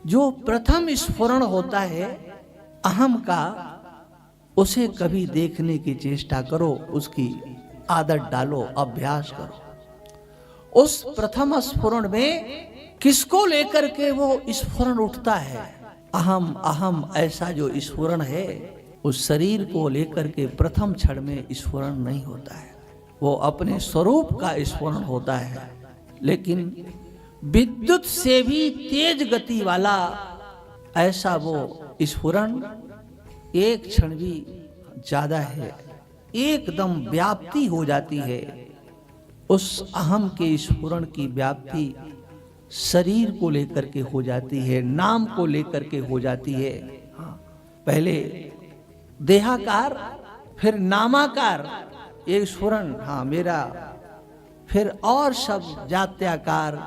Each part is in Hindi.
जो प्रथम स्फुरण होता है अहम का, उसे कभी देखने की चेष्टा करो, उसकी आदत डालो, अभ्यास करो। उस प्रथम स्फुरण में किसको लेकर के वो स्फुरण उठता है? अहम अहम ऐसा जो स्फुरण है, उस शरीर को लेकर के प्रथम क्षण में स्फुरण नहीं होता है, वो अपने स्वरूप का स्फुरण होता है। लेकिन विद्युत से भी तेज गति वाला ऐसा वो स्फुरण एक क्षण भी ज्यादा है, एकदम व्याप्ति हो जाती है। उस अहम के स्फुरण की व्याप्ति शरीर को लेकर के हो जाती है, नाम को लेकर के हो जाती है। पहले देहाकार, फिर नामाकार एक स्फुरण, हाँ मेरा, फिर और सब जात्याकार,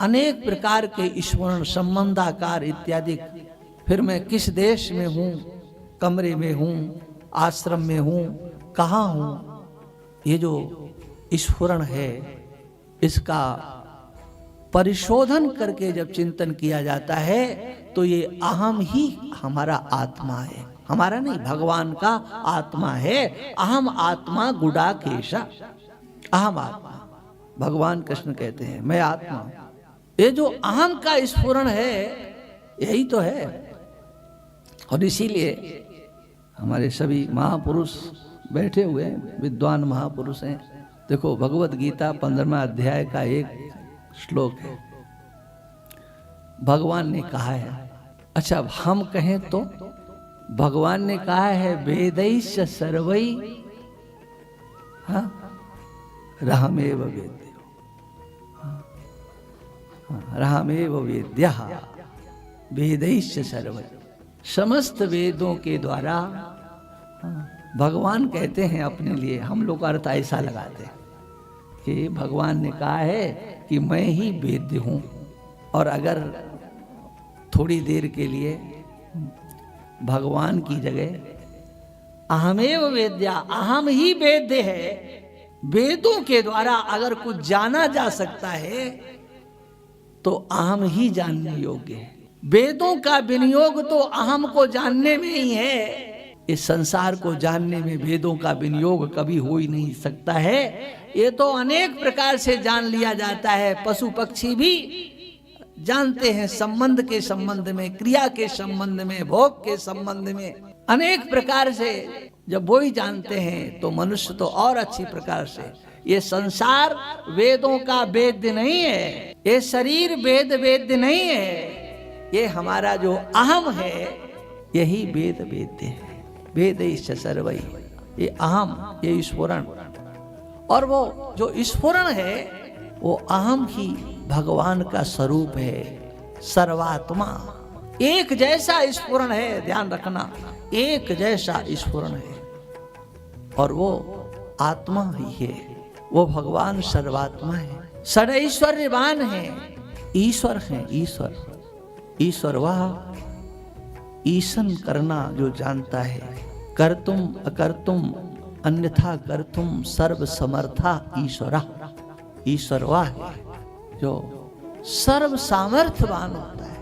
अनेक प्रकार के स्फुरण, संबंधाकार इत्यादि। फिर मैं किस देश में हूं, कमरे में हूं, आश्रम में हूं, कहाँ हूं, ये जो स्फुरण है, इसका परिशोधन करके जब चिंतन किया जाता है तो ये अहम ही हमारा आत्मा है, हमारा नहीं, भगवान का आत्मा है। अहम आत्मा गुडाकेशा, अहम आत्मा, भगवान कृष्ण कहते हैं मैं आत्मा हूं। ये जो अहम का स्फुरण है यही तो है। और इसीलिए हमारे सभी महापुरुष बैठे हुए हैं, विद्वान महापुरुष हैं। देखो भगवत गीता 15वां अध्याय का एक श्लोक है, भगवान ने कहा है, अच्छा अब हम कहें तो भगवान ने कहा है वेदैश्च सर्वै रहमेव वेद्यो, रहमेव वेद्यः, वेदैश्च सर्वै, समस्त वेदों के द्वारा। भगवान कहते हैं अपने लिए, हम लोग अर्थ ऐसा लगाते हैं कि भगवान ने कहा है कि मैं ही वेद्य हूं। और अगर थोड़ी देर के लिए भगवान की जगह अहमेव वेद्या, अहम ही वेद्य है, वेदों के द्वारा अगर कुछ जाना जा सकता है तो अहम ही जानने योग्य है। वेदों का विनियोग तो अहम को जानने में ही है। इस संसार को जानने में वेदों का विनियोग कभी हो ही नहीं सकता है। ये तो अनेक प्रकार से जान लिया जाता है, पशु पक्षी भी जानते हैं, संबंध के संबंध में, क्रिया के संबंध में, भोग के संबंध में, अनेक प्रकार से जब वो ही जानते हैं तो मनुष्य तो और अच्छी प्रकार से। ये संसार वेदों का वेद्य नहीं है, ये शरीर वेद्य नहीं है, ये हमारा जो अहम है यही वेद्य है। वेदैश्च सर्वै, ये अहम, ये स्फुरण। और वो जो स्फुरण है वो अहम ही भगवान का स्वरूप है, सर्वात्मा। एक जैसा स्फुरण है, ध्यान रखना, एक जैसा स्फुरण है। और वो आत्मा ही है, वो भगवान सर्वात्मा है, षडैश्वर्यवान है, ईश्वर है। ईश्वर वह ईशन करना जो जानता है, कर्तुम अकर्तुम अन्यथा कर्तुम सर्व समर्था ईश्वरा। ईश्वर वह है जो सर्व सामर्थ्यवान होता है,